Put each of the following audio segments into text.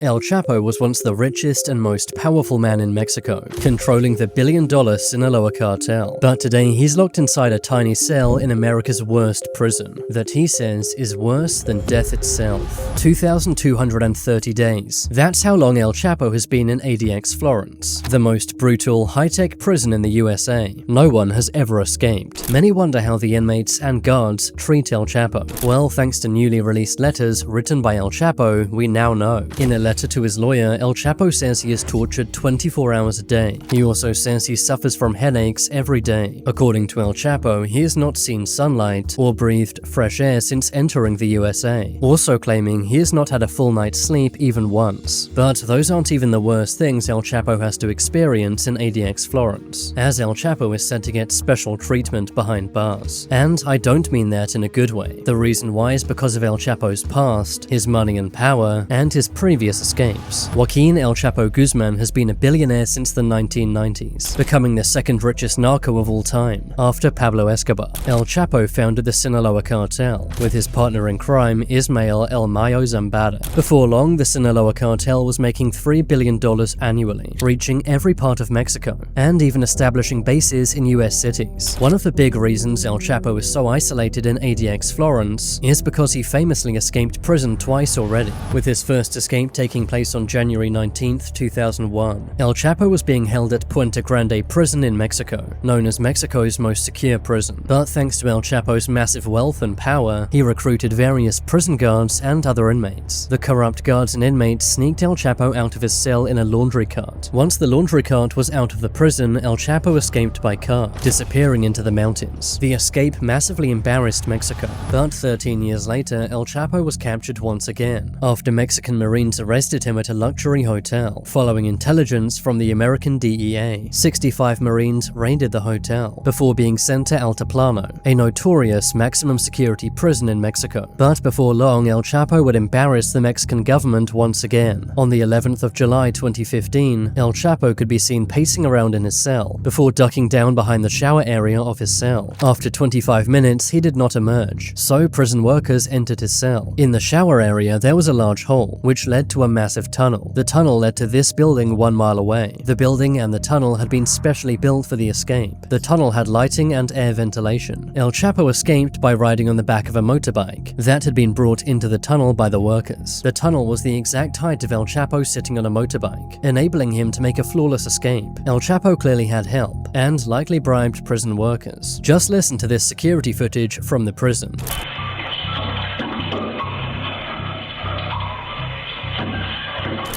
El Chapo was once the richest and most powerful man in Mexico, controlling the billion-dollar Sinaloa cartel. But today he's locked inside a tiny cell in America's worst prison, that he says is worse than death itself. 2,230 days. That's how long El Chapo has been in ADX Florence, the most brutal, high-tech prison in the USA. No one has ever escaped. Many wonder how the inmates and guards treat El Chapo. Well, thanks to newly released letters written by El Chapo, we now know. In a letter to his lawyer, El Chapo says he is tortured 24 hours a day. He also says he suffers from headaches every day. According to El Chapo, he has not seen sunlight or breathed fresh air since entering the USA, also claiming he has not had a full night's sleep even once. But those aren't even the worst things El Chapo has to experience in ADX Florence, as El Chapo is said to get special treatment behind bars. And I don't mean that in a good way. The reason why is because of El Chapo's past, his money and power, and his previous escapes. Joaquin El Chapo Guzman has been a billionaire since the 1990s, becoming the second richest narco of all time, after Pablo Escobar. El Chapo founded the Sinaloa cartel, with his partner in crime Ismael El Mayo Zambada. Before long, the Sinaloa cartel was making $3 billion annually, reaching every part of Mexico, and even establishing bases in US cities. One of the big reasons El Chapo is so isolated in ADX Florence is because he famously escaped prison twice already, with his first escape taking place on January 19, 2001. El Chapo was being held at Puente Grande prison in Mexico, known as Mexico's most secure prison. But thanks to El Chapo's massive wealth and power, he recruited various prison guards and other inmates. The corrupt guards and inmates sneaked El Chapo out of his cell in a laundry cart. Once the laundry cart was out of the prison, El Chapo escaped by car, disappearing into the mountains. The escape massively embarrassed Mexico, but 13 years later, El Chapo was captured once again, after Mexican Marines arrested him at a luxury hotel. Following intelligence from the American DEA, 65 Marines raided the hotel, before being sent to Altiplano, a notorious maximum security prison in Mexico. But before long, El Chapo would embarrass the Mexican government once again. On the 11th of July 2015, El Chapo could be seen pacing around in his cell, before ducking down behind the shower area of his cell. After 25 minutes, he did not emerge, so prison workers entered his cell. In the shower area, there was a large hole, which led to a massive tunnel. The tunnel led to this building 1 mile away. The building and the tunnel had been specially built for the escape. The tunnel had lighting and air ventilation. El Chapo escaped by riding on the back of a motorbike that had been brought into the tunnel by the workers. The tunnel was the exact height of El Chapo sitting on a motorbike, enabling him to make a flawless escape. El Chapo clearly had help, and likely bribed prison workers. Just listen to this security footage from the prison.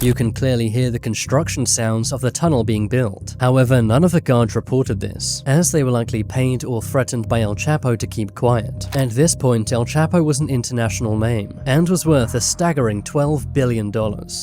You can clearly hear the construction sounds of the tunnel being built. However, none of the guards reported this, as they were likely paid or threatened by El Chapo to keep quiet. At this point, El Chapo was an international name, and was worth a staggering $12 billion.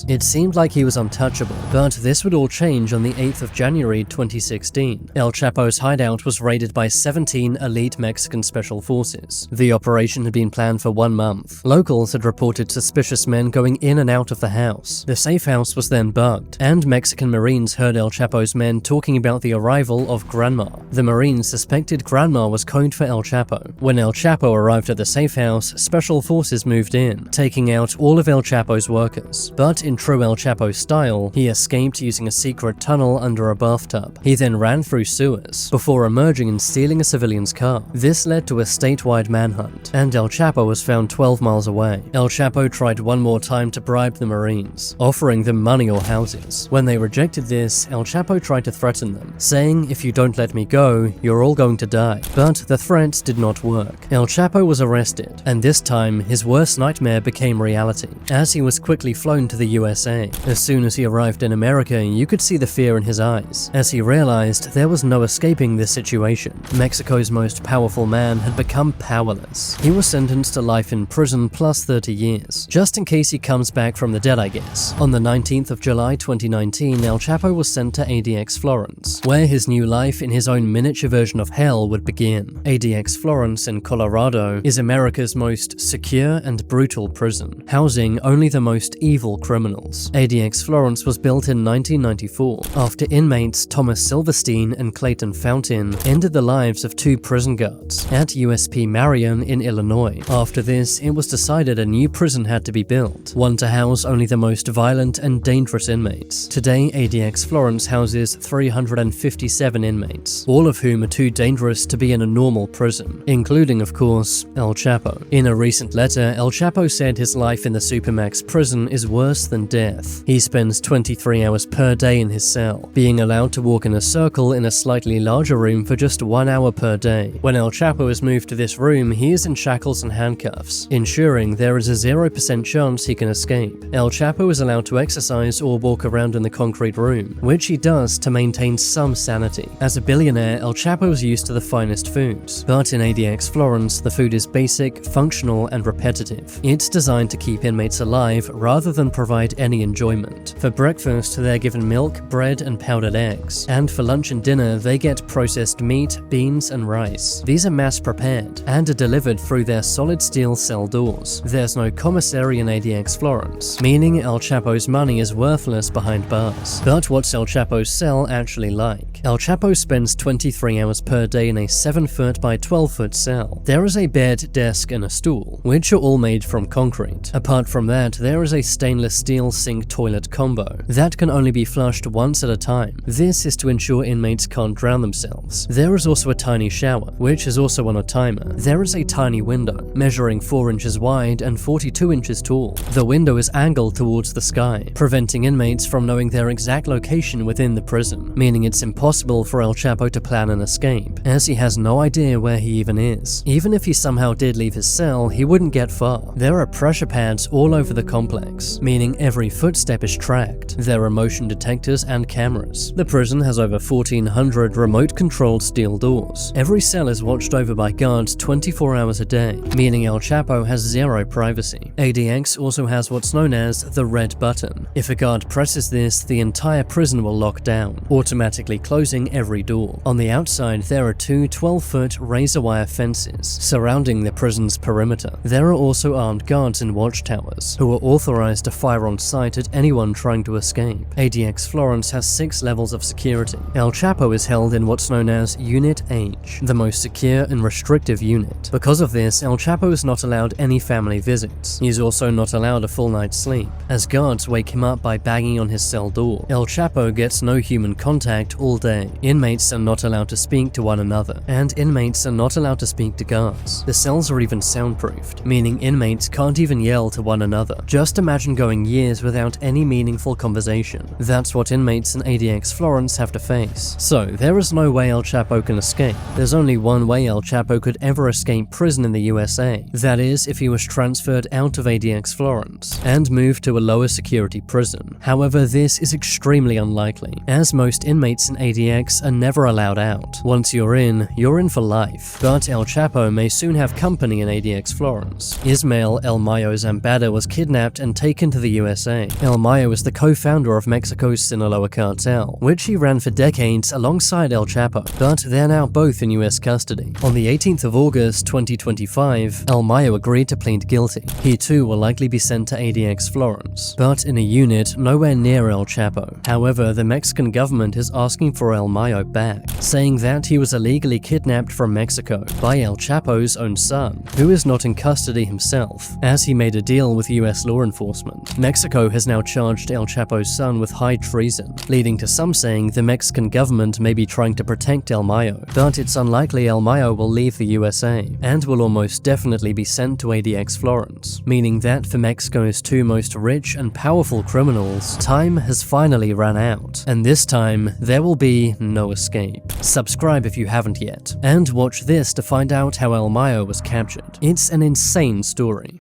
It seemed like he was untouchable, but this would all change on the 8th of January 2016. El Chapo's hideout was raided by 17 elite Mexican special forces. The operation had been planned for 1 month. Locals had reported suspicious men going in and out of the house. The safe house was then bugged, and Mexican Marines heard El Chapo's men talking about the arrival of Grandma. The Marines suspected Grandma was code for El Chapo. When El Chapo arrived at the safe house, special forces moved in, taking out all of El Chapo's workers. But in true El Chapo style, he escaped using a secret tunnel under a bathtub. He then ran through sewers, before emerging and stealing a civilian's car. This led to a statewide manhunt, and El Chapo was found 12 miles away. El Chapo tried one more time to bribe the Marines, offering them money or houses. When they rejected this, El Chapo tried to threaten them, saying, "If you don't let me go, you're all going to die." But the threats did not work. El Chapo was arrested, and this time, his worst nightmare became reality, as he was quickly flown to the USA. As soon as he arrived in America, you could see the fear in his eyes, as he realized there was no escaping this situation. Mexico's most powerful man had become powerless. He was sentenced to life in prison plus 30 years, just in case he comes back from the dead, I guess. On the 19th of July 2019, El Chapo was sent to ADX Florence, where his new life in his own miniature version of hell would begin. ADX Florence in Colorado is America's most secure and brutal prison, housing only the most evil criminals. ADX Florence was built in 1994, after inmates Thomas Silverstein and Clayton Fountain ended the lives of 2 prison guards at USP Marion in Illinois. After this, it was decided a new prison had to be built, one to house only the most violent violent and dangerous inmates. Today, ADX Florence houses 357 inmates, all of whom are too dangerous to be in a normal prison, including, of course, El Chapo. In a recent letter, El Chapo said his life in the Supermax prison is worse than death. He spends 23 hours per day in his cell, being allowed to walk in a circle in a slightly larger room for just 1 hour per day. When El Chapo is moved to this room, he is in shackles and handcuffs, ensuring there is a 0% chance he can escape. El Chapo is allowed to exercise or walk around in the concrete room, which he does to maintain some sanity. As a billionaire, El Chapo is used to the finest foods, but in ADX Florence, the food is basic, functional, and repetitive. It's designed to keep inmates alive rather than provide any enjoyment. For breakfast, they're given milk, bread, and powdered eggs, and for lunch and dinner, they get processed meat, beans, and rice. These are mass-prepared and are delivered through their solid steel cell doors. There's no commissary in ADX Florence, meaning El Chapo's money is worthless behind bars. But what's El Chapo's cell actually like? El Chapo spends 23 hours per day in a 7-foot by 12-foot cell. There is a bed, desk, and a stool, which are all made from concrete. Apart from that, there is a stainless steel sink toilet combo that can only be flushed once at a time. This is to ensure inmates can't drown themselves. There is also a tiny shower, which is also on a timer. There is a tiny window, measuring 4 inches wide and 42 inches tall. The window is angled towards the sky, preventing inmates from knowing their exact location within the prison, meaning it's impossible for El Chapo to plan an escape, as he has no idea where he even is. Even if he somehow did leave his cell, he wouldn't get far. There are pressure pads all over the complex, meaning every footstep is tracked. There are motion detectors and cameras. The prison has over 1,400 remote-controlled steel doors. Every cell is watched over by guards 24 hours a day, meaning El Chapo has zero privacy. ADX also has what's known as the red button. If a guard presses this, the entire prison will lock down, automatically closing every door. On the outside, there are 2 12-foot razor wire fences surrounding the prison's perimeter. There are also armed guards in watchtowers, who are authorized to fire on sight at anyone trying to escape. ADX Florence has 6 levels of security. El Chapo is held in what's known as Unit H, the most secure and restrictive unit. Because of this, El Chapo is not allowed any family visits. He's also not allowed a full night's sleep, as guards wake him up by banging on his cell door. El Chapo gets no human contact all day. Inmates are not allowed to speak to one another, and inmates are not allowed to speak to guards. The cells are even soundproofed, meaning inmates can't even yell to one another. Just imagine going years without any meaningful conversation. That's what inmates in ADX Florence have to face. So, there is no way El Chapo can escape. There's only one way El Chapo could ever escape prison in the USA. That is, if he was transferred out of ADX Florence and moved to a lower security prison. However, this is extremely unlikely, as most inmates in ADX are never allowed out. Once you're in for life. But El Chapo may soon have company in ADX Florence. Ismael El Mayo Zambada was kidnapped and taken to the USA. El Mayo is the co-founder of Mexico's Sinaloa cartel, which he ran for decades alongside El Chapo, but they're now both in US custody. On the 18th of August 2025, El Mayo agreed to plead guilty. He too will likely be sent to ADX Florence, but in a unit nowhere near El Chapo. However, the Mexican government is asking for El Mayo back, saying that he was illegally kidnapped from Mexico by El Chapo's own son, who is not in custody himself, as he made a deal with US law enforcement. Mexico has now charged El Chapo's son with high treason, leading to some saying the Mexican government may be trying to protect El Mayo, but it's unlikely El Mayo will leave the USA, and will almost definitely be sent to ADX Florence, meaning that for Mexico's 2 most rich and powerful criminals, time has finally run out, and this time there will be no escape. Subscribe if you haven't yet, and watch this to find out how El Mayo was captured. It's an insane story.